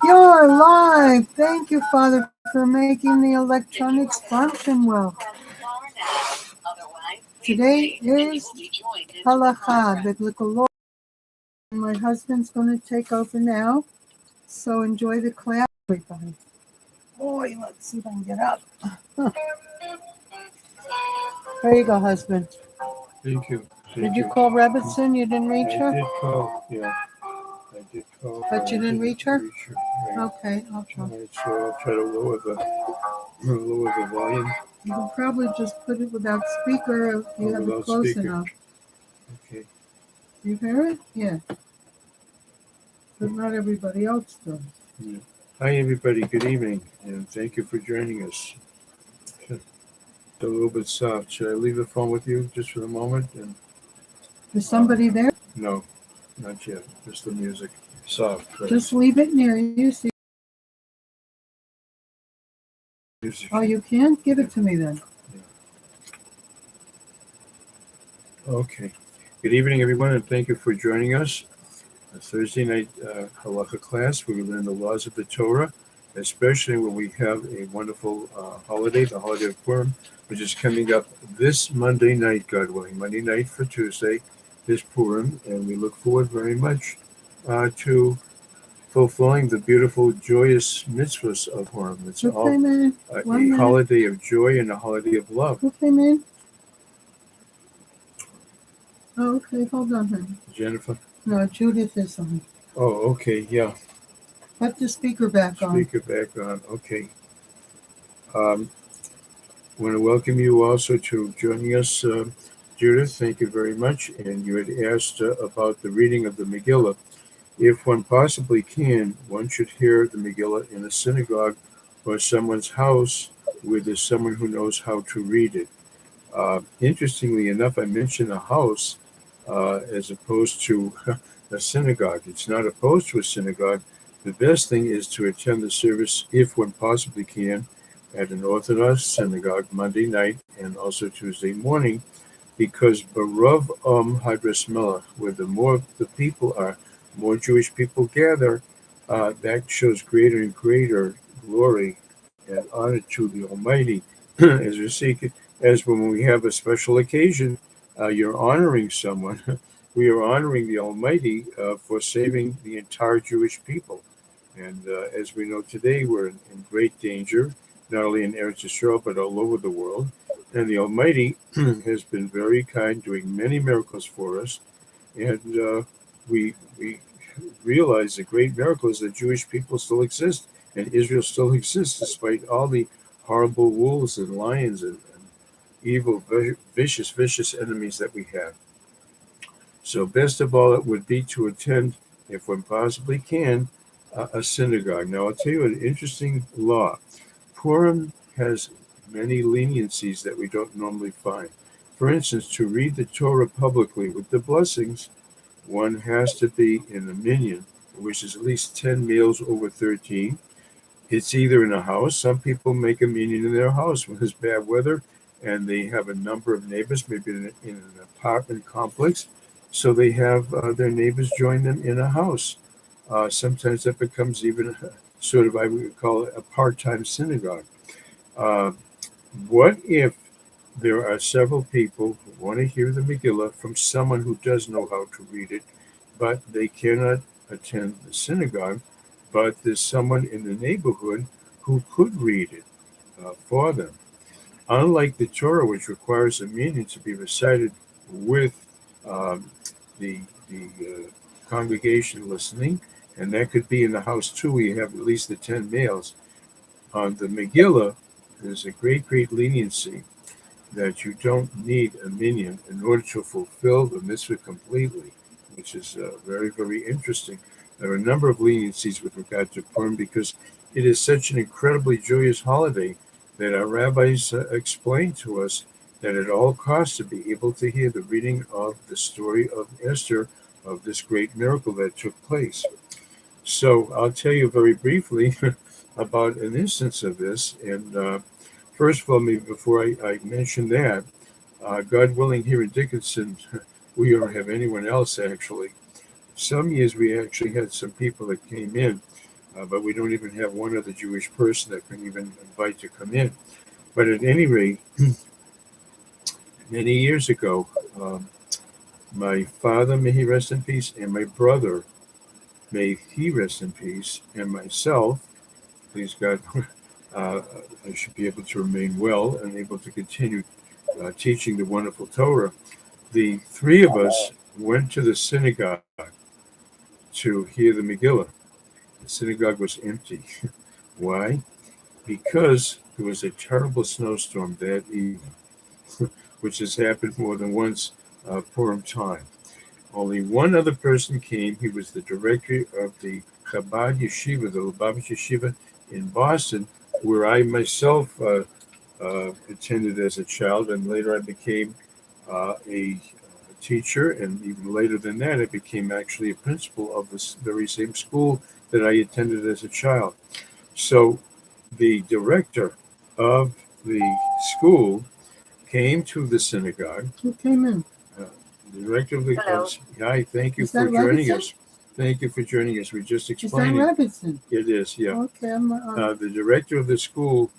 You're live. Thank you, Father, for making the electronics function well. Today is Halachah, biblical law. My husband's going to take over now, so enjoy the class, everybody. Boy, let's see if I can get up. There you go, husband. Thank you. Did you call Rebbitzin? You didn't reach her? I did call, yeah. I did call. But you didn't reach her? Right. Okay, I'll try. All right, so I'll try to lower the volume. You can probably just put it without speaker if you have it close enough. Okay. You hear it? Yeah. But not everybody else does. Yeah. Hi, everybody. Good evening, and thank you for joining us. It's a little bit soft. Should I leave the phone with you just for the moment? And is somebody there? No, not yet. Just the music. Soft. Right? Just leave it near you. See. Music. Oh, you can? Give it to me then. Yeah. Okay. Good evening, everyone, and thank you for joining us. A Thursday night Halachah class where we learn the laws of the Torah, especially when we have a wonderful holiday, the holiday of Purim, which is coming up this Monday night, God willing. Monday night for Tuesday is Purim, and we look forward very much to fulfilling the beautiful, joyous mitzvahs of Purim. It's all a holiday of joy and a holiday of love. Who came in? Oh, okay. Hold on, honey. Jennifer? No, Judith is on. Oh, okay, yeah. Put the speaker back on. Speaker back on, okay. I want to welcome you also to joining us, Judith. Thank you very much. And you had asked about the reading of the Megillah. If one possibly can, one should hear the Megillah in a synagogue or someone's house where there's someone who knows how to read it. Interestingly enough, I mentioned a house as opposed to a synagogue. It's not opposed to a synagogue. The best thing is to attend the service, if one possibly can, at an Orthodox synagogue Monday night and also Tuesday morning, because Barav Hadras Melech, where the more the people are, more Jewish people gather, that shows greater and greater glory and honor to the Almighty. As we seek, as when we have a special occasion, you're honoring someone. We are honoring the Almighty for saving the entire Jewish people. And as we know today, we're in great danger, not only in Eretz Yisrael, but all over the world. And the Almighty has been very kind, doing many miracles for us. And we realize the great miracle is that Jewish people still exist, and Israel still exists, despite all the horrible wolves and lions and evil, vicious enemies that we have. So best of all, it would be to attend, if one possibly can, a synagogue. Now, I'll tell you an interesting law. Purim has many leniencies that we don't normally find. For instance, to read the Torah publicly with the blessings, one has to be in a minyan, which is at least 10 meals over 13. It's either in a house. Some people make a minyan in their house when there's bad weather, and they have a number of neighbors, maybe in an apartment complex. So they have their neighbors join them in a house. Sometimes that becomes even sort of, I would call it a part-time synagogue. What if there are several people who want to hear the Megillah from someone who does know how to read it, but they cannot attend the synagogue, but there's someone in the neighborhood who could read it for them? Unlike the Torah, which requires a minyan to be recited with the congregation listening, and that could be in the house too, where you have at least the 10 males. On the Megillah, there's a great leniency that you don't need a minyan in order to fulfill the mitzvah completely, which is very, very interesting. There are a number of leniencies with regard to Purim because it is such an incredibly joyous holiday that our rabbis explain to us that at all costs to be able to hear the reading of the story of Esther, of this great miracle that took place. So I'll tell you very briefly about an instance of this. And first of all, maybe before I mention that, God willing, here in Dickinson, we don't have anyone else actually. Some years we actually had some people that came in, but we don't even have one other Jewish person that can even invite to come in. But at any rate, many years ago, my father, may he rest in peace, and my brother, may he rest in peace, and myself, please God, I should be able to remain well and able to continue teaching the wonderful Torah. The three of us went to the synagogue to hear the Megillah. The synagogue was empty. Why? Because there was a terrible snowstorm that evening, which has happened more than once Purim time. Only one other person came. He was the director of the Chabad Yeshiva, the Lubavitch Yeshiva in Boston, where I myself attended as a child, and later I became a teacher, and even later than that, I became actually a principal of this very same school that I attended as a child. So the director of the school came to the synagogue. Who came in? The director of the hi, thank you Is for that joining Robertson? us. Thank you for joining us. We're just Is that explaining. Robertson? It is, yeah. Okay, The director of the school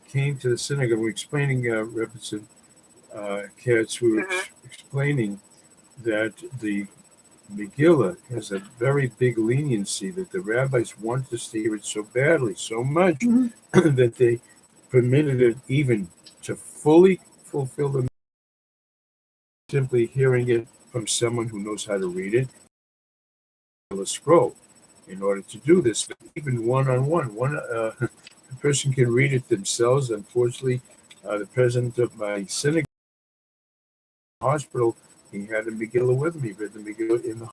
came to the synagogue. We're explaining, Robertson, Katz, we were explaining that the Megillah has a very big leniency, that the rabbis want us to hear it so badly, so much, that they permitted it even to fully fulfill the simply hearing it from someone who knows how to read it, a scroll. In order to do this, even one-on-one, a person can read it themselves. Unfortunately, the president of my synagogue hospital, he had a Megillah with him. He read the Megillah in the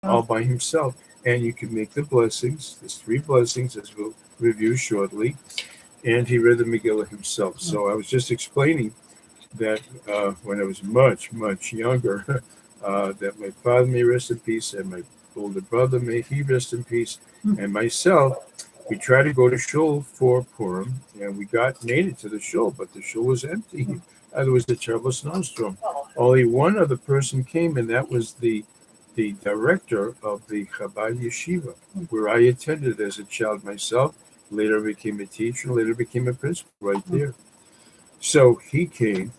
all by himself. And you can make the blessings. There's 3 blessings, as we'll review shortly. And he read the Megillah himself. So I was just explaining that when I was much, much younger, that my father, may rest in peace, and my older brother, may he rest in peace, and myself, we tried to go to shul for Purim, and we made it to the shul, but the shul was empty. There was a terrible snowstorm. Only one other person came, and that was the director of the Chabad Yeshiva, where I attended as a child myself. Later became a teacher, later became a principal right there. So he came,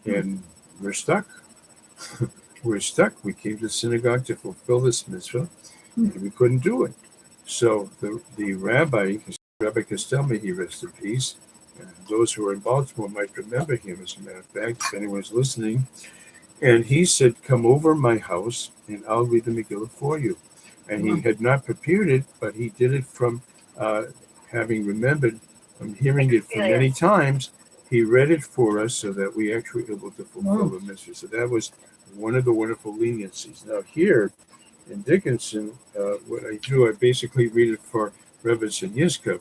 and we're stuck. We're stuck. We came to the synagogue to fulfill this mitzvah, and we couldn't do it. So the Rabbi Costello, may he rest in peace, and those who are in Baltimore might remember him, as a matter of fact, if anyone's listening. And he said, come over my house, and I'll read the Megillah for you. And he had not prepared it, but he did it from having remembered, from hearing it for many times. He read it for us so that we actually were able to fulfill the mitzvah. So that was one of the wonderful leniencies. Now here in Dickinson, what I do, I basically read it for Rebbetzin Yizkov.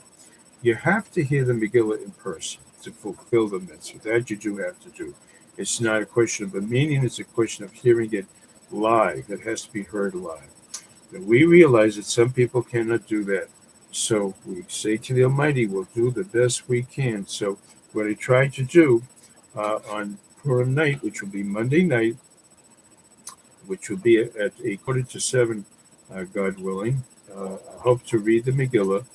You have to hear the Megillah in person to fulfill the mitzvah. That you do have to do. It's not a question of a meaning, it's a question of hearing it live. It has to be heard live. And we realize that some people cannot do that. So we say to the Almighty, we'll do the best we can. So what I tried to do on Purim night, which will be Monday night, which will be at 6:45, God willing, I hope to read the Megillah.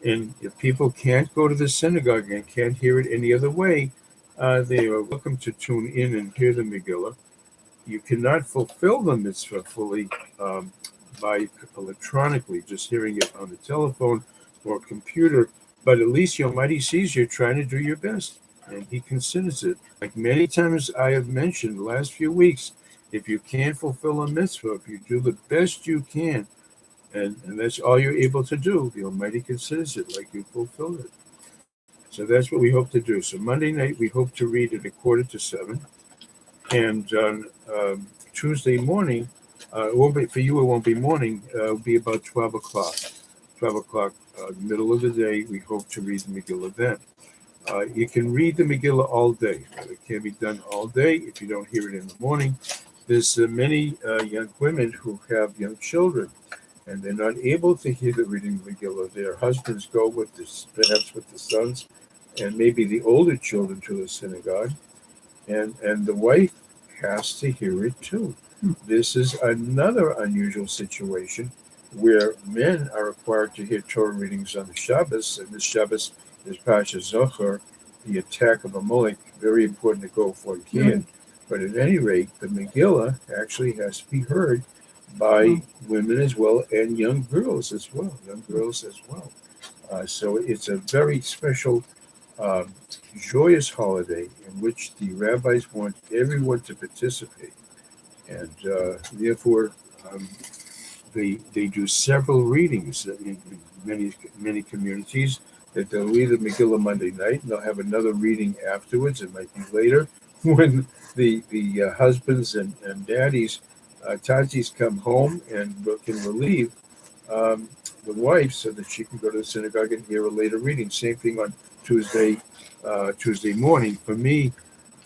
And if people can't go to the synagogue and can't hear it any other way, they are welcome to tune in and hear the Megillah. You cannot fulfill the mitzvah fully by electronically, just hearing it on the telephone or computer, but at least your Almighty sees you're trying to do your best, and He considers it. Like many times I have mentioned the last few weeks, if you can't fulfill a mitzvah, if you do the best you can, and that's all you're able to do, the Almighty considers it like you fulfilled it. So that's what we hope to do. So Monday night, we hope to read at 6:45. And on Tuesday morning, it won't be, for you, it won't be morning, it'll be about 12 o'clock. 12 o'clock, middle of the day, we hope to read the Megillah then. You can read the Megillah all day. It can be done all day if you don't hear it in the morning. There's many young women who have young children, and they're not able to hear the reading of the Megillah. Their husbands go with this, perhaps with the sons, and maybe the older children to the synagogue, and the wife has to hear it too. This is another unusual situation where men are required to hear Torah readings on the Shabbos, and this Shabbos is Pasha Zohar, the attack of Amalek. Very important to go if one can. But at any rate, the Megillah actually has to be heard by women as well and young girls as well. So it's a very special, um, joyous holiday in which the rabbis want everyone to participate, and therefore um, they do several readings in many communities. That they'll read the Megillah Monday night, and they'll have another reading afterwards. It might be later when the husbands and daddies, tatis come home and can relieve um, the wife so that she can go to the synagogue and hear a later reading. Same thing on Tuesday morning. For me,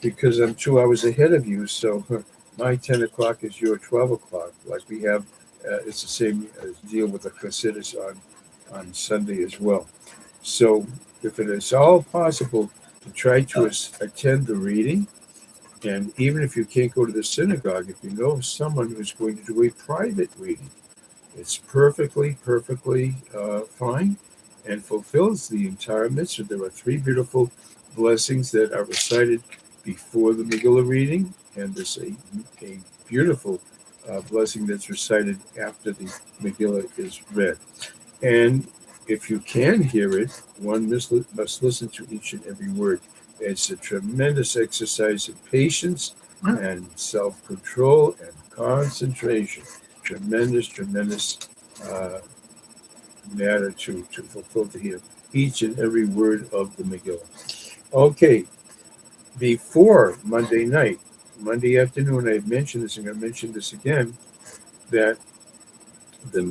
because I'm 2 hours ahead of you, so my 10 o'clock is your 12 o'clock. Like we have, it's the same deal with the Hasidus on Sunday as well. So if it is all possible to try to attend the reading, and even if you can't go to the synagogue, if you know of someone who's going to do a private reading, it's perfectly fine and fulfills the entire mitzvah. There are three beautiful blessings that are recited before the Megillah reading, and there's a beautiful blessing that's recited after the Megillah is read. And if you can hear it, one must listen to each and every word. It's a tremendous exercise in patience and self-control and concentration. Tremendous matter to fulfill, to hear each and every word of the Megillah. Okay, before Monday night, Monday afternoon, I mentioned this, I'm going to mention this again, that the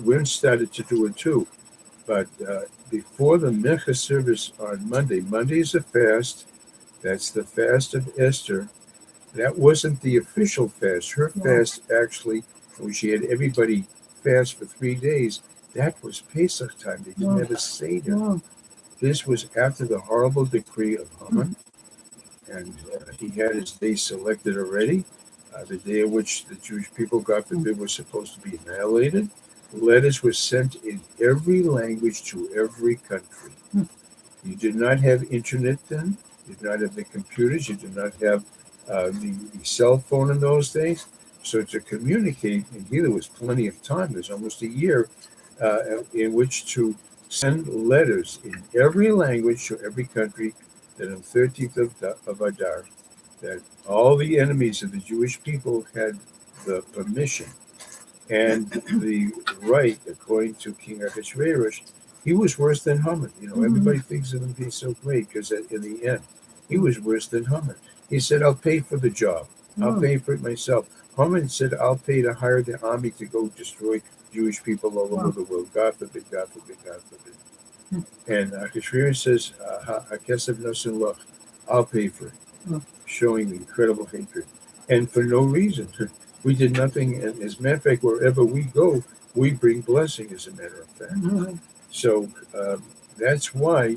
women started to do it too, but before the Mincha service on Monday is a fast. That's the fast of Esther. That wasn't the official fast. Her fast actually, when she had everybody fast for 3 days, that was Pesach time. They didn't have a Seder. This was after the horrible decree of Haman, and he had his day selected already, the day of which the Jewish people, God forbid, were supposed to be annihilated. Letters were sent in every language to every country. You did not have internet then. You did not have the computers. You did not have the cell phone in those days. So to communicate, and here there was plenty of time. There's almost a year in which to send letters in every language to every country. That on the 13th of Adar, that all the enemies of the Jewish people had the permission and the right, according to King Ahasuerus. He was worse than Haman. Everybody thinks of him being so great because in the end, he was worse than Haman. He said, I'll pay for the job. I'll pay for it myself. Haman said, I'll pay to hire the army to go destroy Jewish people all over the world. God forbid, God forbid, God forbid. And Ahasuerus says, Hakesav Nosin Loch, I'll pay for it, showing incredible hatred. And for no reason. We did nothing. And as a matter of fact, wherever we go, we bring blessing, as a matter of fact. So that's why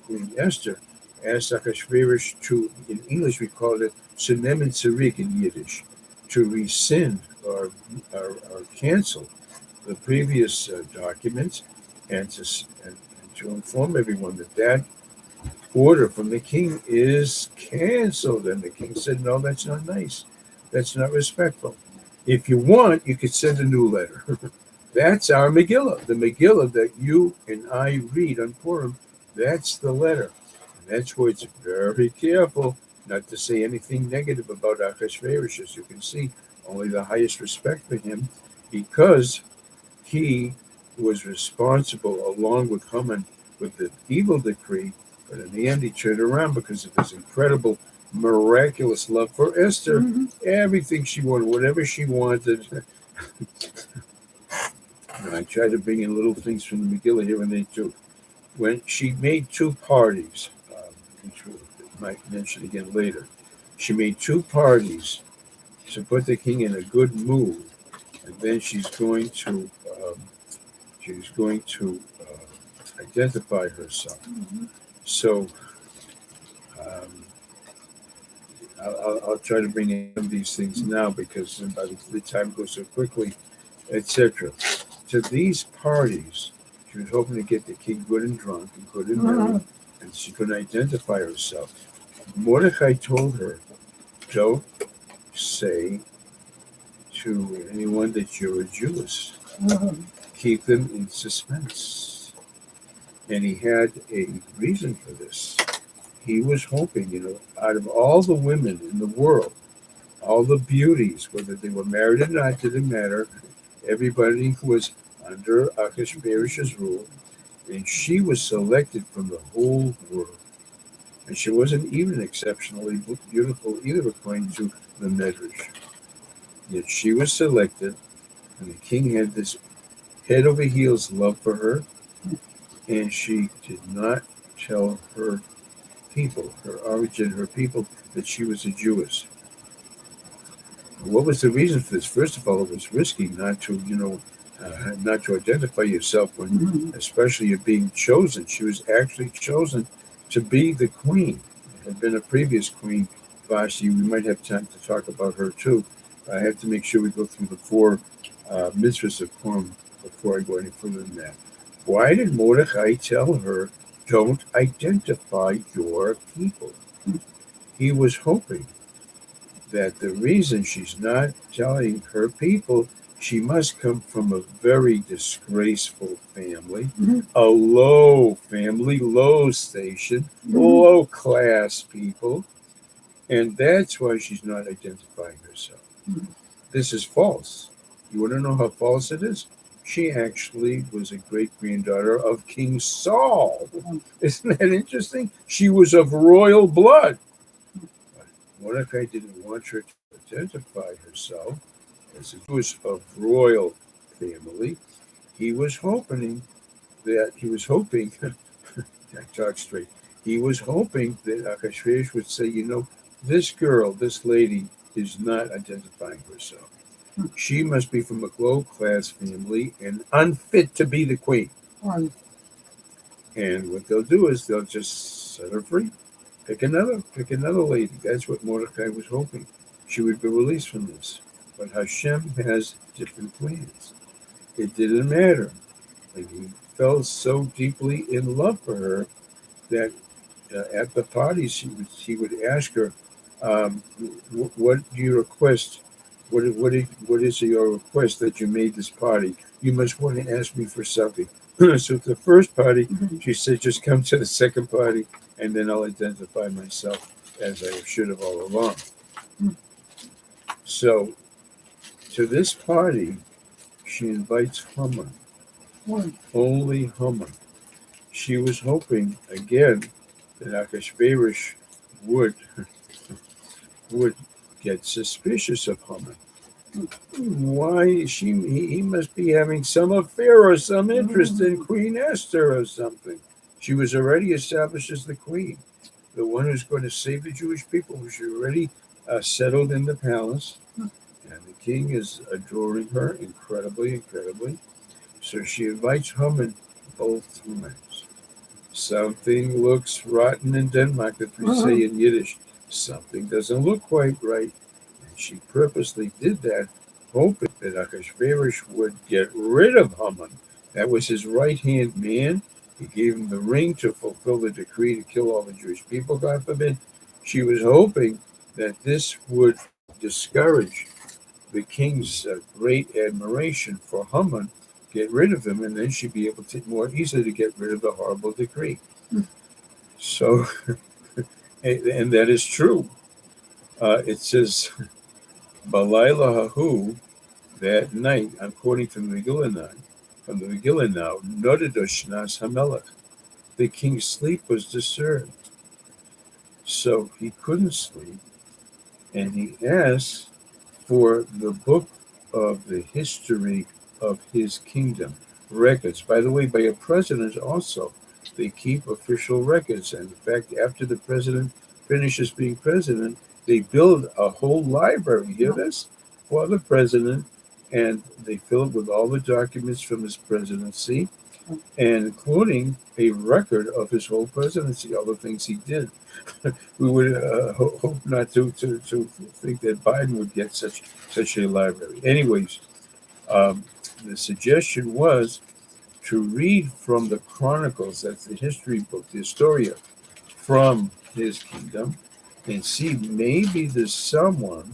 Queen Esther asked Ahasuerus to, in English we call it Sunem and Tzarik in Yiddish, to rescind or cancel the previous documents and to inform everyone that order from the king is canceled. And the king said, no, that's not nice. That's not respectful. If you want, you could send a new letter. That's our Megillah. The Megillah that you and I read on Purim, that's the letter. And that's where it's very careful not to say anything negative about Ahasuerus. As you can see, only the highest respect for him, because he was responsible, along with Haman, with the evil decree. But in the end, he turned around because of his incredible, miraculous love for Esther. Everything she wanted, whatever she wanted. And I try to bring in little things from the Megillah here and there too. When she made two parties, which we might mention again later, she made two parties to put the king in a good mood, and then she's going to identify herself. So I'll try to bring in some of these things now because by the time goes so quickly, etc. To these parties, she was hoping to get the king good and drunk and good and merry, and she couldn't identify herself. Mordecai told her, "Don't say to anyone that you're a Jewess. Keep them in suspense." And he had a reason for this. He was hoping, out of all the women in the world, all the beauties, whether they were married or not, didn't matter. Everybody was under Achashverosh's rule, and she was selected from the whole world. And she wasn't even exceptionally beautiful either, according to the Medrash. Yet she was selected, and the king had this head over heels love for her, and she did not tell her people, her origin, her people, that she was a Jewess. What was the reason for this? First of all, it was risky not to, not to identify yourself when, especially you're being chosen. She was actually chosen to be the queen. There had been a previous queen, Vashti. We might have time to talk about her too. I have to make sure we go through the four mitzvahs of Purim before I go any further than that. Why did Mordecai tell her, "Don't identify your people"? He was hoping that the reason she's not telling her people, she must come from a very disgraceful family, a low family, low station, low class people, and that's why she's not identifying herself. This is false. You want to know how false it is? She actually was a great-granddaughter of King Saul. Isn't that interesting? She was of royal blood. Mordecai didn't want her to identify herself as a Jewish of royal family. He was hoping, I talk straight, he was hoping that Achashverosh would say, this girl, this lady, is not identifying herself. She must be from a low-class family and unfit to be the queen. And what they'll do is they'll just set her free. Pick another lady. That's what Mordecai was hoping. She would be released from this. But Hashem has different plans. It didn't matter. And he fell so deeply in love for her that at the parties he would ask her, what do you request? What is your request that you made this party? You must want to ask me for something. So at the first party, she said, just come to the second party, and then I'll identify myself as I should have all along. So to this party, she invites Haman. Only Haman. She was hoping, again, that Achashverosh would get suspicious of Haman. Why he must be having some affair or some interest in Queen Esther or something. She was already established as the queen, the one who's going to save the Jewish people. She already settled in the palace, and the king is adoring her incredibly. So she invites Haman both times. Something looks rotten in Denmark, as we say in Yiddish. Something doesn't look quite right. And she purposely did that, hoping that Achashverosh would get rid of Haman. That was his right-hand man. He gave him the ring to fulfill the decree to kill all the Jewish people, God forbid. She was hoping that this would discourage the king's great admiration for Haman, get rid of him, and then she'd be able to more easily to get rid of the horrible decree. So, and that is true. It says, Balayla Hahu, that night, I'm quoting from the Megillah now, Nodadoshnas Hamelech. The king's sleep was disturbed. So he couldn't sleep, and he asked for the book of the history of his kingdom, records. By the way, by a president also, they keep official records. And in fact, after the president finishes being president, they build a whole library, hear this, for the president, and they fill it with all the documents from his presidency, and including a record of his whole presidency, all the things he did. We would hope not to think that Biden would get such a library. Anyways, the suggestion was to read from the Chronicles, that's the history book, the Historia, from his kingdom, and see maybe there's someone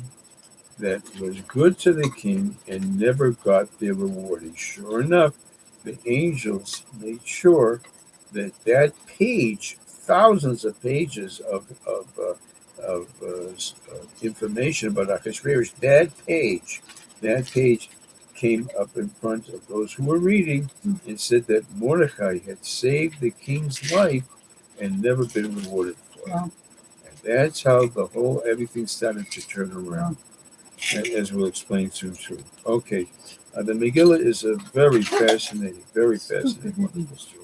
that was good to the king and never got their reward. And sure enough, the angels made sure that page, thousands of pages of information about Achashverosh, that page came up in front of those who were reading and said that Mordecai had saved the king's life and never been rewarded for it. Wow. And that's how everything started to turn around, as we'll explain soon too. Okay, the Megillah is a very fascinating, wonderful story.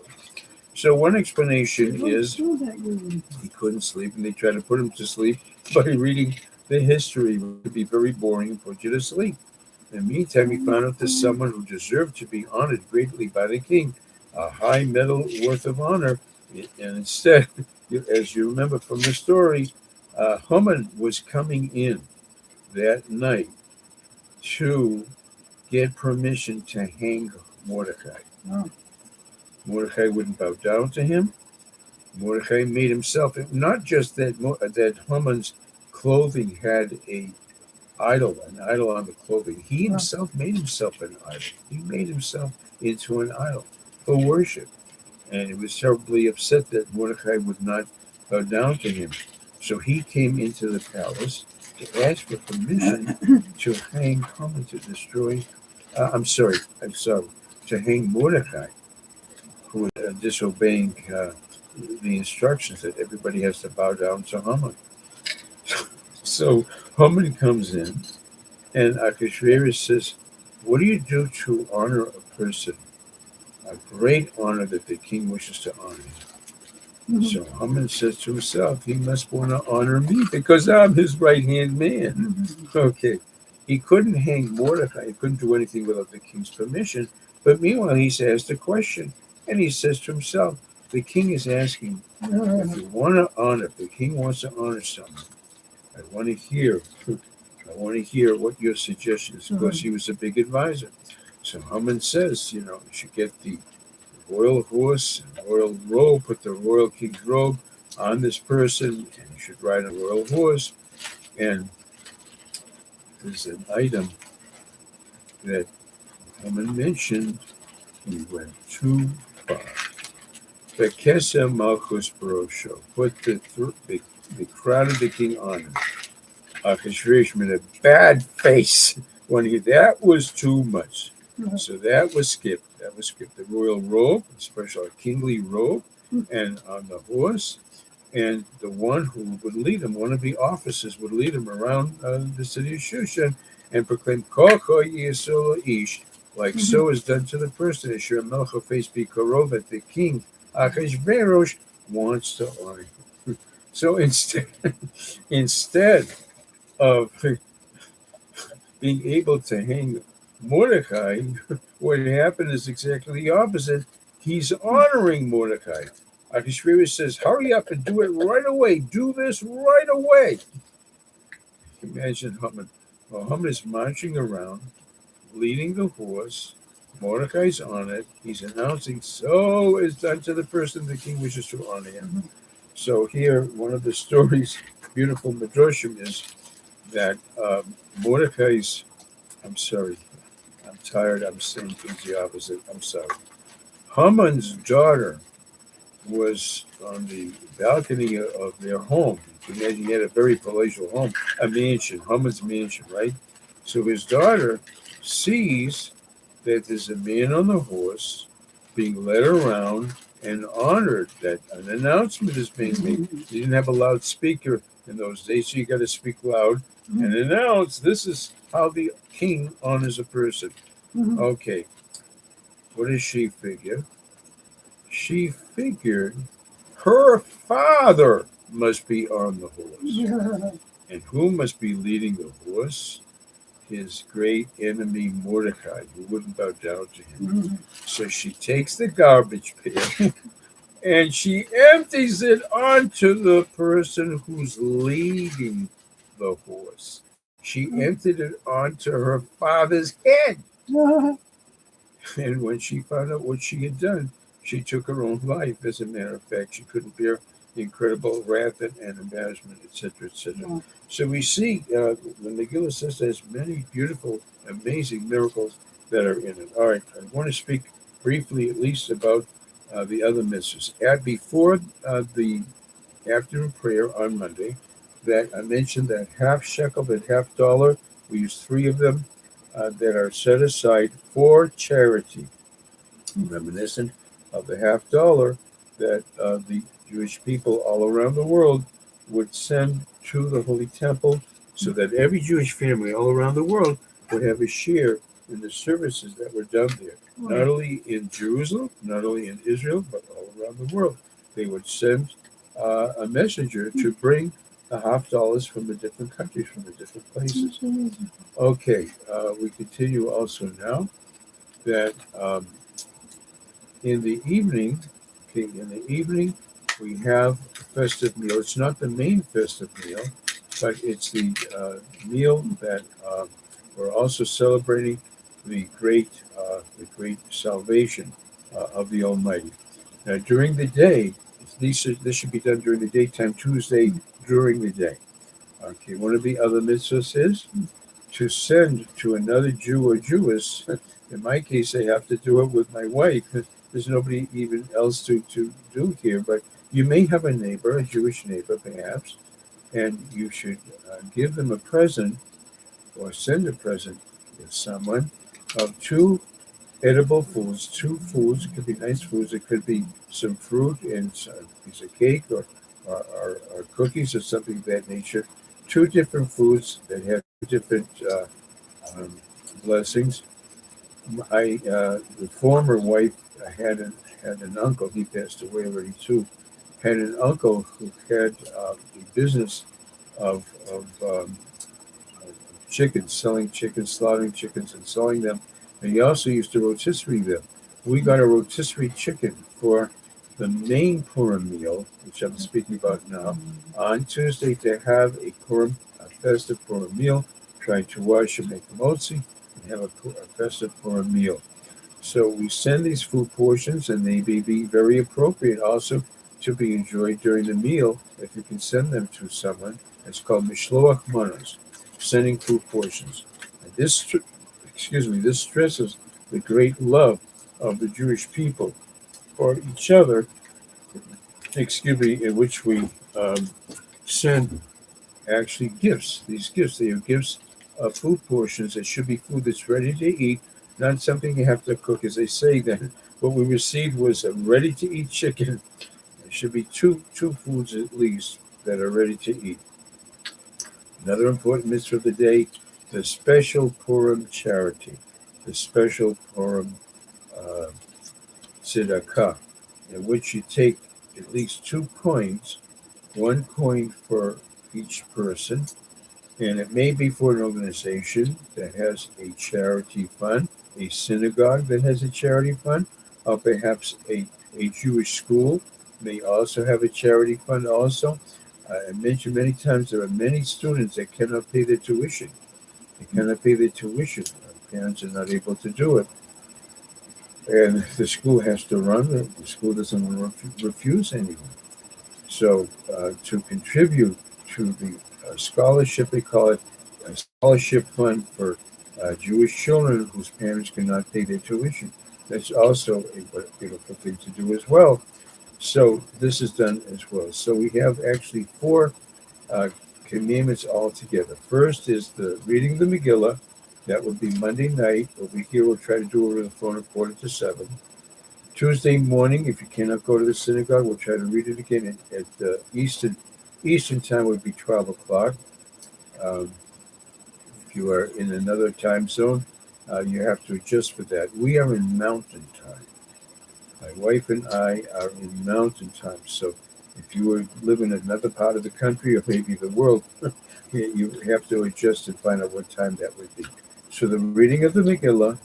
So one explanation is he couldn't sleep, and they tried to put him to sleep by reading the history. It would be very boring and put you to sleep. In the meantime, he found out there's someone who deserved to be honored greatly by the king, a high medal worth of honor. And instead, as you remember from the story, Haman was coming in that night to get permission to hang Mordecai. Oh. Mordecai wouldn't bow down to him. Mordecai made himself, not just that Haman's clothing had an idol on the clothing. He himself made himself an idol. He made himself into an idol for worship. And he was terribly upset that Mordecai would not bow down to him. So he came into the palace to ask for permission to hang Haman, to destroy, to hang Mordecai, who was disobeying the instructions that everybody has to bow down to Haman. So Haman comes in, and Achashverosh says, "What do you do to honor a person? A great honor that the king wishes to honor him." Mm-hmm. So Haman says to himself, he must want to honor me because I'm his right-hand man. Mm-hmm. Okay. He couldn't hang Mordecai. He couldn't do anything without the king's permission. But meanwhile, he's asked a question, and he says to himself, the king is asking, if you want to honor, if the king wants to honor someone, I want to hear what your suggestion is, because he was a big advisor. So Haman says, you should get the royal horse and royal robe, put the royal king's robe on this person, and you should ride a royal horse. And there's an item that Haman mentioned. He went too far. The Kesem Malchus Barosho, put the crown of the king on him. Achashverosh made a bad face when that was too much. Mm-hmm. So that was skipped. The royal robe, especially a kingly robe, and on the horse, and the one who would lead him, one of the officers would lead him around the city of Shushan and proclaim, Kol Yisrael Ish, like so is done to the person. Asher Melcha face be Korov, that the king Achashverosh wants to honor him. So instead of being able to hang Mordecai, what happened is exactly the opposite. He's honoring Mordecai. Achashverosh says, hurry up and do it right away. Do this right away. Imagine Haman. Well, Haman is marching around, leading the horse. Mordecai's on it. He's announcing, so is done to the person the king wishes to honor him. Mm-hmm. So here, one of the stories, beautiful Midrashim, is that Mordecai's, I'm sorry, I'm tired, I'm saying things the opposite, I'm sorry. Haman's daughter was on the balcony of their home. You can imagine he had a very palatial home, a mansion, Haman's mansion, right? So his daughter sees that there's a man on the horse being led around and honored, that an announcement is being made. You didn't have a loudspeaker in those days, so you got to speak loud and announce, this is how the king honors a person. Mm-hmm. Okay, what does she figure? She figured her father must be on the horse. Yeah. And who must be leading the horse? his great enemy Mordecai, who wouldn't bow down to him. Mhm. So she takes the garbage pail and she empties it onto the person who's leading the horse. She emptied it onto her father's head. And when she found out what she had done, she took her own life. As a matter of fact, she couldn't bear the incredible wrath and embarrassment, etc., etc. Yeah. So we see the Megillah says there's many beautiful, amazing miracles that are in it. All right, I want to speak briefly, at least, about the other mitzvahs. Before the afternoon prayer on Monday, that I mentioned that half shekel, that half dollar, we use three of them that are set aside for charity, reminiscent of the half dollar that the Jewish people all around the world would send to the Holy Temple, so that every Jewish family all around the world would have a share in the services that were done there, not only in Jerusalem, not only in Israel, but all around the world. They would send a messenger to bring the half dollars from the different countries, from the different places. Okay, we continue also now that in the evening, we have a festive meal. It's not the main festive meal, but it's the meal that we're also celebrating the great salvation of the Almighty. Now, during the day, this should be done during the daytime, Tuesday during the day. Okay, one of the other mitzvahs is to send to another Jew or Jewess. In my case, I have to do it with my wife. There's nobody even else to do here, but you may have a neighbor, a Jewish neighbor perhaps, and you should give them a present or send a present to someone of two edible foods, two foods. It could be nice foods. It could be some fruit and a piece of cake or cookies or something of that nature. Two different foods that have different um, blessings. The former wife had an uncle. He passed away already too. Had an uncle who had a business of chickens, selling chickens, slaughtering chickens, and selling them. And he also used to rotisserie them. We got a rotisserie chicken for the main Purim meal, which I'm speaking about now, on Tuesday to have a festive Purim meal, trying to wash and make a motzi, and have a festive Purim meal. So we send these food portions, and they may be very appropriate also to be enjoyed during the meal if you can send them to someone. It's called mishloach manos, sending food portions. And this stresses the great love of the Jewish people for each other, in which we send actually gifts. These gifts, they are gifts of food portions that should be food that's ready to eat, not something you have to cook. As they say, that what we received was a ready-to-eat chicken. There should be two foods at least that are ready to eat. Another important mitzvah of the day, the special Purim charity, the special Purim uh, tzedakah, in which you take at least 2 coins, 1 coin for each person, and it may be for an organization that has a charity fund, a synagogue that has a charity fund, or perhaps a Jewish school may also have a charity fund also. I mentioned many times there are many students that cannot pay their tuition. They cannot pay their tuition. Parents are not able to do it. And the school has to run it. The school doesn't want to refuse anyone. So to contribute to the scholarship, they call it a scholarship fund for Jewish children whose parents cannot pay their tuition. That's also a beautiful thing to do as well. So this is done as well. So we have actually 4 commandments altogether. First is the reading the Megillah. That would be Monday night. Over here, we'll try to do it over the phone at 6:45. Tuesday morning, if you cannot go to the synagogue, we'll try to read it again at Eastern time would be 12 o'clock. If you are in another time zone, you have to adjust for that. We are in mountain time. My wife and I are in mountain time, so If you were living in another part of the country or maybe the world, you have to adjust and find out what time that would be. So the reading of the Megillah,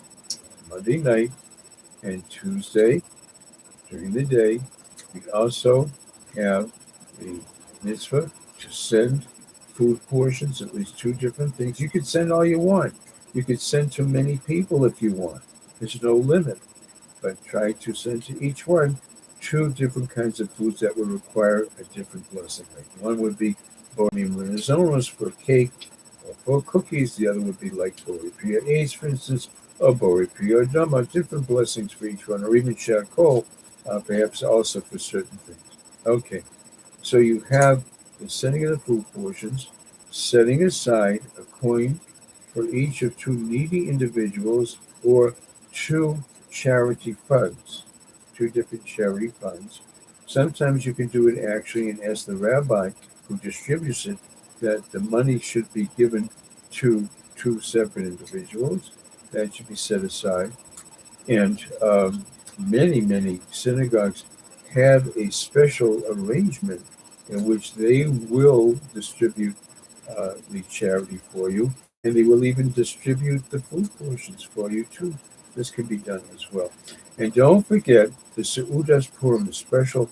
Monday night and Tuesday during the day. We also have the mitzvah to send food portions, at least 2 different things. You could send all you want. You could send to many people if you want. There's no limit. But try to send to each one 2 different kinds of foods that would require a different blessing. Like one would be bonim renazonos for cake or for cookies. The other would be like bori priya ace, for instance, or bori priya dama, different blessings for each one, or even charcoal, perhaps also for certain things. Okay, so you have the sending of the food portions, setting aside a coin for each of 2 needy individuals or 2 charity funds, 2 different charity funds. Sometimes you can do it actually and ask the rabbi who distributes it that the money should be given to 2 separate individuals. That should be set aside. And many synagogues have a special arrangement in which they will distribute the charity for you, and they will even distribute the food portions for you too. This can be done as well. And don't forget the Seudas Purim, a special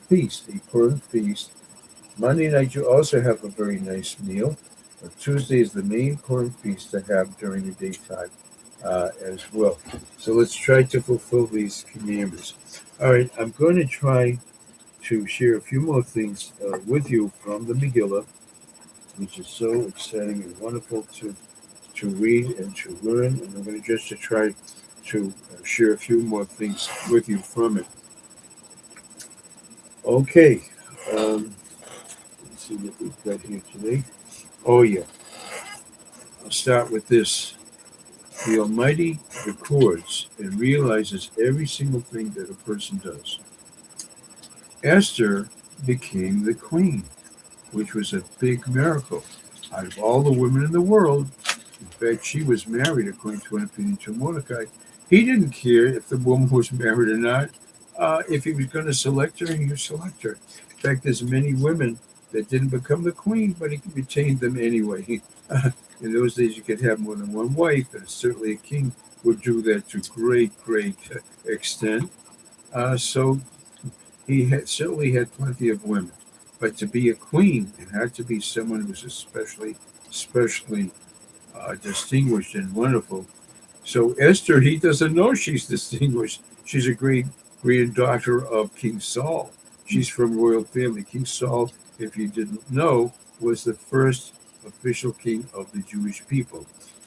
feast, a Purim feast. Monday night you also have a very nice meal. But Tuesday is the main Purim feast to have during the daytime as well. So let's try to fulfill these commandments. All right, I'm going to try to share a few more things with you from the Megillah, which is so exciting and wonderful to read and to learn. And I'm going to just to try to share a few more things with you from it. Okay, let's see what we've got here today. Oh yeah, I'll start with this. The Almighty records and realizes every single thing that a person does. Esther became the queen, which was a big miracle. Out of all the women in the world, in fact, she was married, according to an opinion to Mordecai. He didn't care if the woman was married or not. If he was going to select her, he would select her. In fact, there's many women that didn't become the queen, but he retained them anyway. In those days, you could have more than one wife, and certainly a king would do that to great extent. So he certainly had plenty of women. But to be a queen, it had to be someone who was especially distinguished and wonderful. So Esther, he doesn't know she's distinguished. She's a great granddaughter of King Saul. She's from royal family. King Saul, if you didn't know, was the first official king of the Jewish people.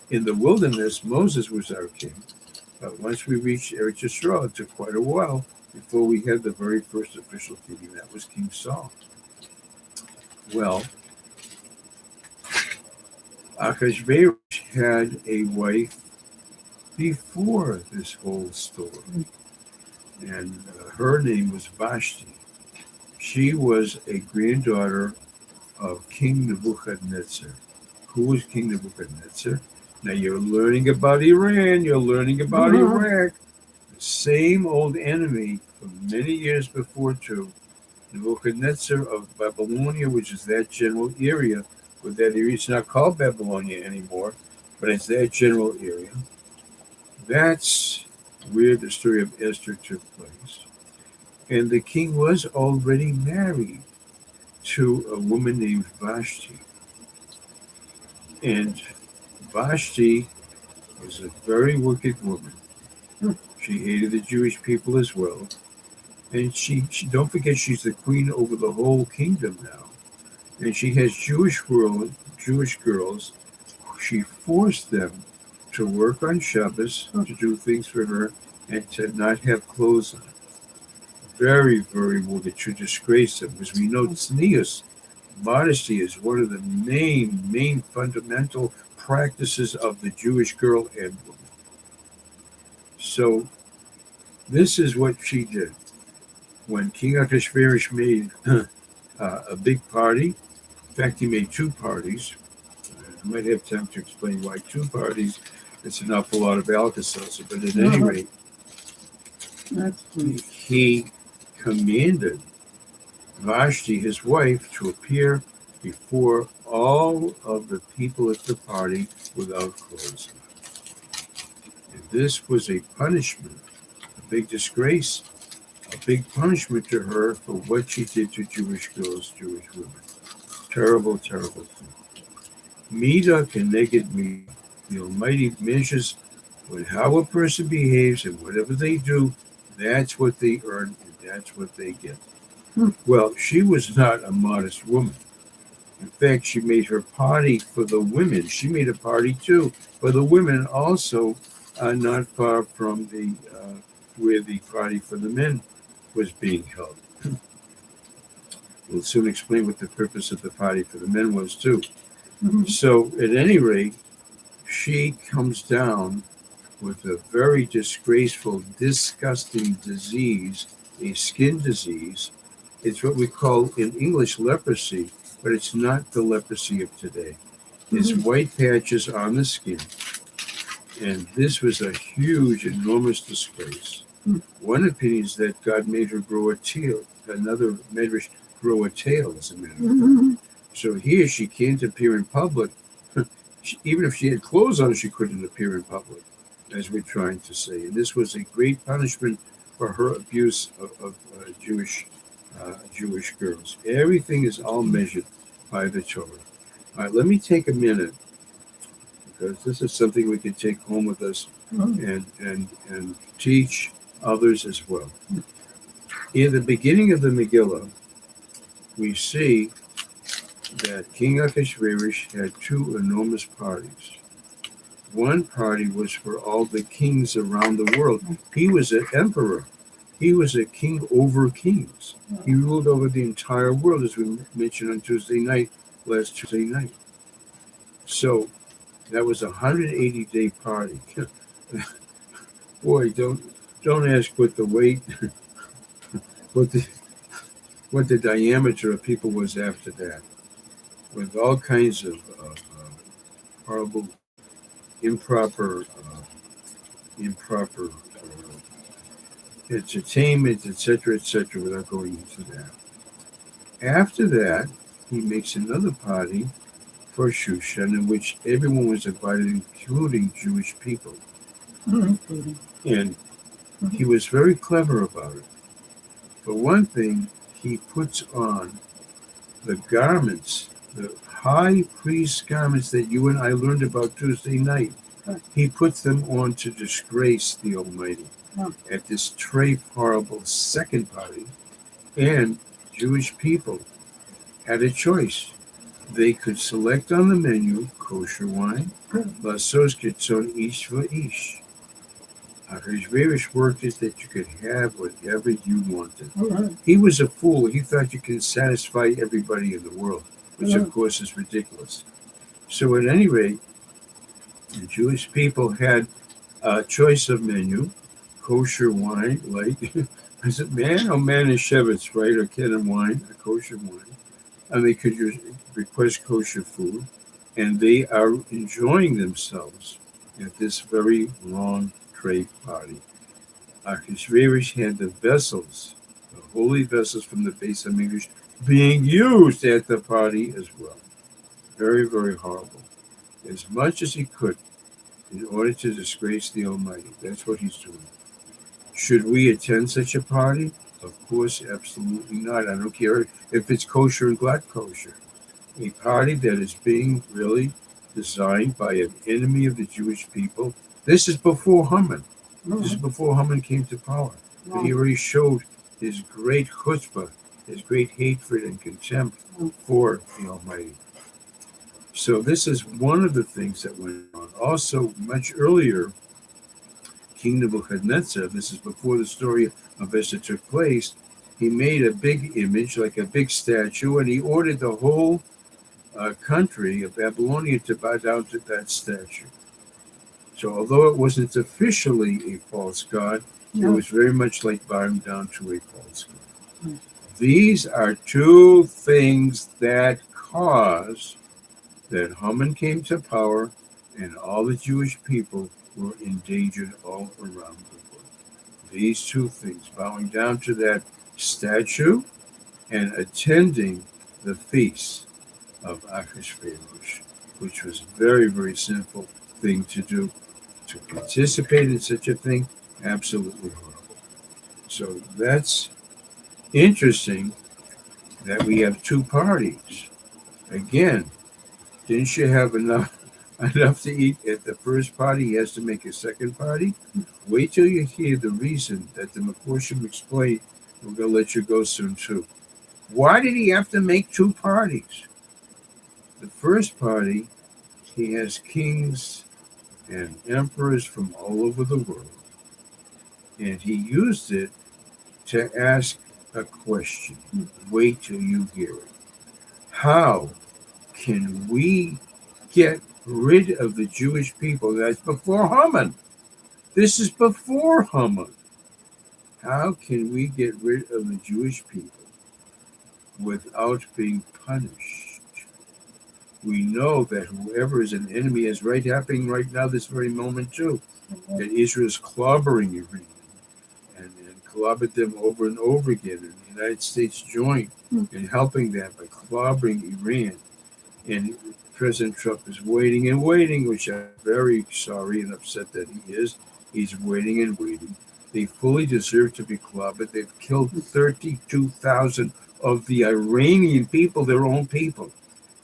In the wilderness, Moses was our king. But once we reached Eretz Yisrael, it took quite a while before we had the very first official king, and that was King Saul. Well, Achashverosh had a wife before this whole story, and her name was Vashti. She was a granddaughter of King Nebuchadnezzar. Who was King Nebuchadnezzar? Now you're learning about Iran, you're learning about Iraq. The same old enemy from many years before too. Nebuchadnezzar of Babylonia, which is that general area, but that area is not called Babylonia anymore, but it's that general area. That's where the story of Esther took place. And the king was already married to a woman named Vashti. And Vashti was a very wicked woman. She hated the Jewish people as well. And she don't forget, she's the queen over the whole kingdom now. And she has Jewish girls. She forced them to work on Shabbos, to do things for her, and to not have clothes on. Very wicked, to disgrace them. Because we know tznius, modesty, is one of the main fundamental practices of the Jewish girl and woman. So this is what she did. When King Ahasuerus made a big party, in fact, he made 2 parties. I might have time to explain why 2 parties. It's an awful lot of Alka-Seltzer, but at any rate, he commanded Vashti, his wife, to appear before all of the people at the party without clothes on. And this was a punishment, a big disgrace, a big punishment to her for what she did to Jewish girls, Jewish women. Terrible, terrible thing. Mida keneged mida. The Almighty measures with how a person behaves, and whatever they do, that's what they earn and that's what they get. Well, she was not a modest woman. In fact, she made her party for the women. She made a party too for the women, also not far from the where the party for the men was being held. We'll soon explain what the purpose of the party for the men was too. So, at any rate, she comes down with a very disgraceful, disgusting disease, a skin disease. It's what we call in English leprosy, but it's not the leprosy of today. It's white patches on the skin. And this was a huge, enormous disgrace. One opinion is that God made her grow a tail. Another made her grow a tail, as a matter of fact. So here she can't appear in public. Even if she had clothes on, she couldn't appear in public, as we're trying to say. And this was a great punishment for her abuse of Jewish girls. Everything is all measured by the Torah. All right, let me take a minute, because this is something we can take home with us and teach others as well. In the beginning of the Megillah, we see that King Ahasuerus had two enormous parties. One party was for all the kings around the world. He was an emperor. He was a king over kings. He ruled over the entire world, as we mentioned on last Tuesday night. So that was a 180-day party. Boy, don't ask what the weight, what the diameter of people was after that, with all kinds of horrible, improper entertainment, etc., without going into that. After that, he makes another party for Shushan, in which everyone was invited, including Jewish people. And he was very clever about it. For one thing, he puts on the garments, the high priest garments that you and I learned about Tuesday night. He puts them on to disgrace the Almighty at this horrible second party. And Jewish people had a choice. They could select on the menu kosher wine, lasos kitzon ish v'ish. Ahasuerus worked it that you could have whatever you wanted. He was a fool. He thought you could satisfy everybody in the world, which of course is ridiculous. So at any rate, the Jewish people had a choice of menu, kosher wine, like, is it man or man and shevitz, right? Or kid and wine, a kosher wine. And they could request kosher food, and they are enjoying themselves at this very long trade party. Ahasuerus had the vessels, the holy vessels from the Beis Hamikdash, being used at the party as well. Very, very horrible. As much as he could in order to disgrace the Almighty. That's what he's doing. Should we attend such a party? Of course, absolutely not. I don't care if it's kosher and glad kosher. A party that is being really designed by an enemy of the Jewish people. This is before Haman. This is before Haman came to power. But he already showed his great chutzpah, his great hatred and contempt for the Almighty. So this is one of the things that went on. Also, much earlier, King Nebuchadnezzar, this is before the story of Esther took place, he made a big image, like a big statue, and he ordered the whole country of Babylonia to bow down to that statue. So although it wasn't officially a false god, it was very much like bowing down to a false god. These are two things that caused that Haman came to power and all the Jewish people were endangered all around the world. These two things, bowing down to that statue and attending the feast of Achashverosh, which was a very, very simple thing to do. To participate in such a thing, absolutely horrible. So that's interesting that we have two parties. Again, didn't you have enough to eat at the first party? He has to make a second party. Wait till you hear the reason that the Mephorshim explained. We're going to let you go soon too. Why did he have to make two parties? The first party, he has kings and emperors from all over the world, and he used it to ask a question. Wait till you hear it. How can we get rid of the Jewish people? That's before Haman. This is before Haman. How can we get rid of the Jewish people without being punished? We know that whoever is an enemy is happening right now, this very moment too. That Israel is clobbering Iran and clobbered them over and over again. And the United States joined in helping that by clobbering Iran. And President Trump is waiting and waiting, which I'm very sorry and upset that he is. He's waiting and waiting. They fully deserve to be clobbered. They've killed 32,000 of the Iranian people, their own people.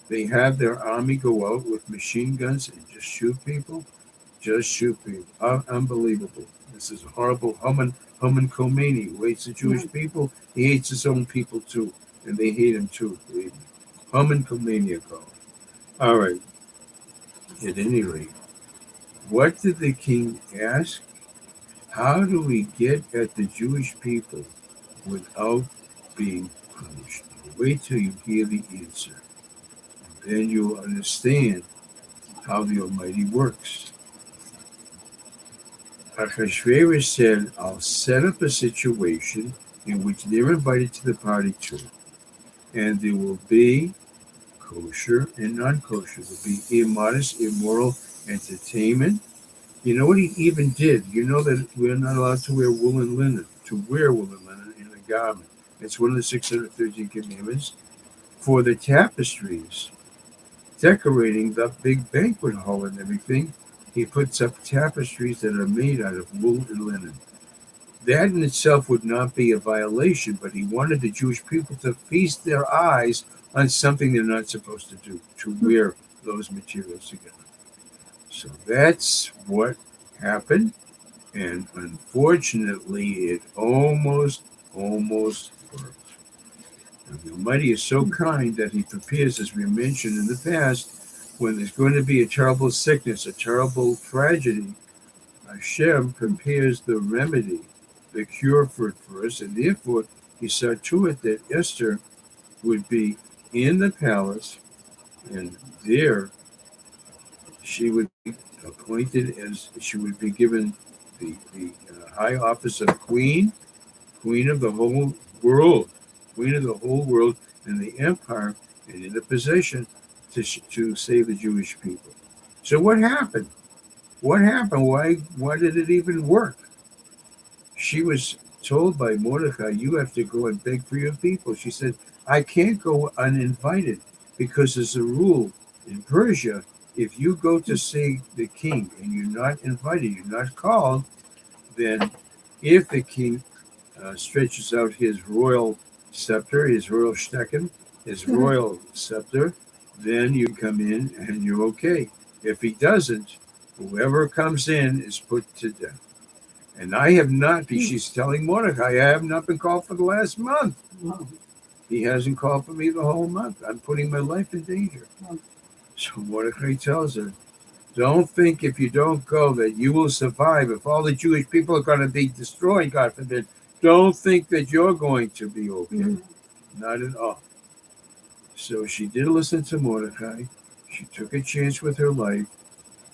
They have their army go out with machine guns and just shoot people. Just shoot people. Unbelievable. This is horrible. Haman Khomeini, who hates the Jewish people, he hates his own people too. And they hate him too, believe me. Haman Khomeini are called. All right. At any rate, what did the king ask? How do we get at the Jewish people without being punished? Wait till you hear the answer. And then you'll understand how the Almighty works. Achashverosh said, I'll set up a situation in which they're invited to the party too. And there will be kosher and non-kosher. There will be immodest, immoral entertainment. You know what he even did? You know that we're not allowed to wear woolen linen, in a garment. It's one of the 613 commandments. For the tapestries, decorating the big banquet hall and everything, he puts up tapestries that are made out of wool and linen. That in itself would not be a violation, but he wanted the Jewish people to feast their eyes on something they're not supposed to do, to wear those materials together. So that's what happened, and unfortunately, it almost worked. And the Almighty is so kind that he prepares, as we mentioned in the past, when there's going to be a terrible sickness, a terrible tragedy, Hashem prepares the remedy, the cure for it for us, and therefore he saw to it that Esther would be in the palace, and there she would be appointed she would be given the high office of queen of the whole world, and the empire, and in a position to save the Jewish people. So what happened? Why did it even work? She was told by Mordecai, you have to go and beg for your people. She said, I can't go uninvited because there's a rule in Persia. If you go to see the king and you're not invited, you're not called, then if the king stretches out his royal scepter, his royal stecken, his royal scepter, then you come in and you're okay. If he doesn't, whoever comes in is put to death. And I have not, she's telling Mordecai, I have not been called for the last month. He hasn't called for me the whole month. I'm putting my life in danger. So Mordecai tells her, don't think if you don't go that you will survive. If all the Jewish people are going to be destroyed, God forbid, don't think that you're going to be okay. Not at all. So she did listen to Mordecai. She took a chance with her life.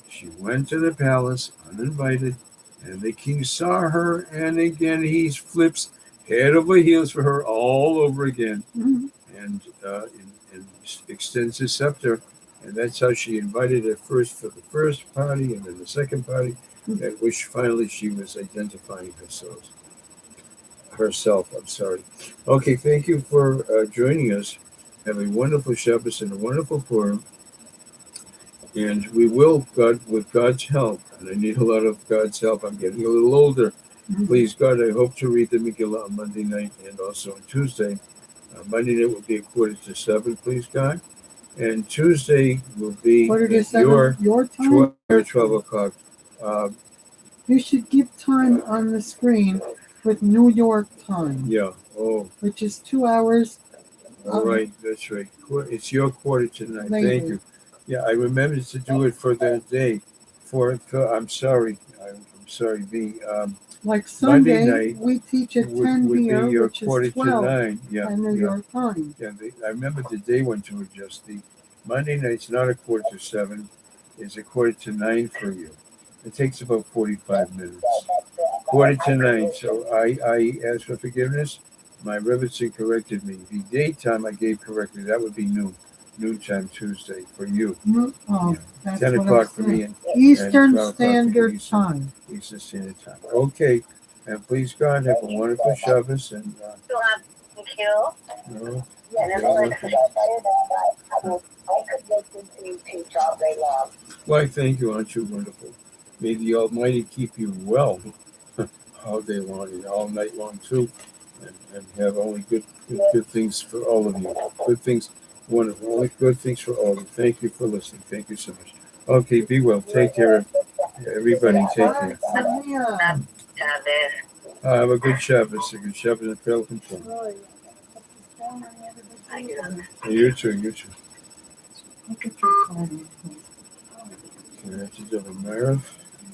She went to the palace uninvited, and the king saw her, and again he flips head over heels for her all over again, and extends his scepter. And that's how she invited her first for the first party and then the second party, at which finally she was identifying herself. herself. I'm sorry. Okay, thank you for joining us. Have a wonderful Shabbos and a wonderful Purim. And we will, God, with God's help, and I need a lot of God's help. I'm getting a little older. Please, God, I hope to read the Megillah on Monday night and also on Tuesday. Monday night will be 6:45, please, God. And Tuesday will be Quarter to at seven, your time. 12 o'clock. You should give time on the screen with New York time, Yeah. Oh, which is 2 hours all right. That's right. It's your quarter tonight. Thank later. you. Yeah, I remembered to do it for that day. I'm sorry. I'm sorry. Like Monday Sunday, night we teach at 10 would be here, your which quarter is to 12 9. Yeah. at New Yeah. York time. Yeah. I remember the day one to adjust. The Monday night's not a 6:45. It's a 8:45 for you. It takes about 45 minutes. 8:45. So I asked for forgiveness. My Rebbitzin corrected me. The daytime I gave correctly, that would be noontime Tuesday for you. Oh, Yeah. that's 10 what o'clock I'm for me saying. and Eastern 12 o'clock for Standard you, Time. Eastern Standard Time. Okay. And please, God, have a wonderful Shabbos. And, no, why, thank you. Aren't you wonderful? May the Almighty keep you well all day long and all night long, too. And have only good things for all of you. Good things, wonderful. Only good things for all of you. Thank you for listening. Thank you so much. Okay, be well. Take care. Everybody, take care. Have a good Shabbos. A good Shabbos and fail control. You too. You too. Look at your time. Connected of America.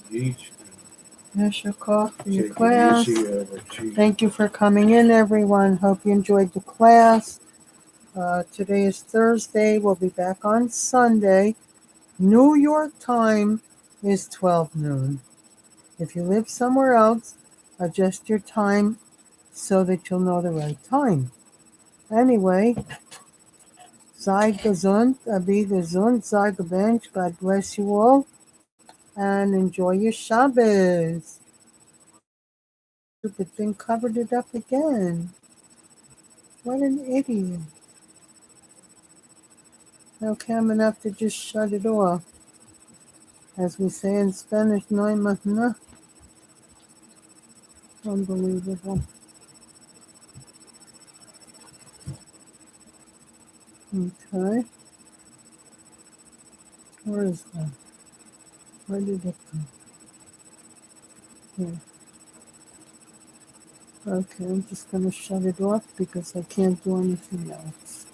Each. There's your call for your Take it class. easy. Thank you for coming in, everyone. Hope you enjoyed the class. Today is Thursday. We'll be back on Sunday. New York time is 12 noon. If you live somewhere else, adjust your time so that you'll know the right time. Anyway, sei gesund, be gesund, sei gebencht. God bless you all, and enjoy your Shabbos. Stupid thing covered it up again. What an idiot. Okay, I'm enough to just shut it off. As we say in Spanish, no hay más nada. Unbelievable. Okay. Where is that? Where did it go? Here. Okay, I'm just going to shut it off because I can't do anything else.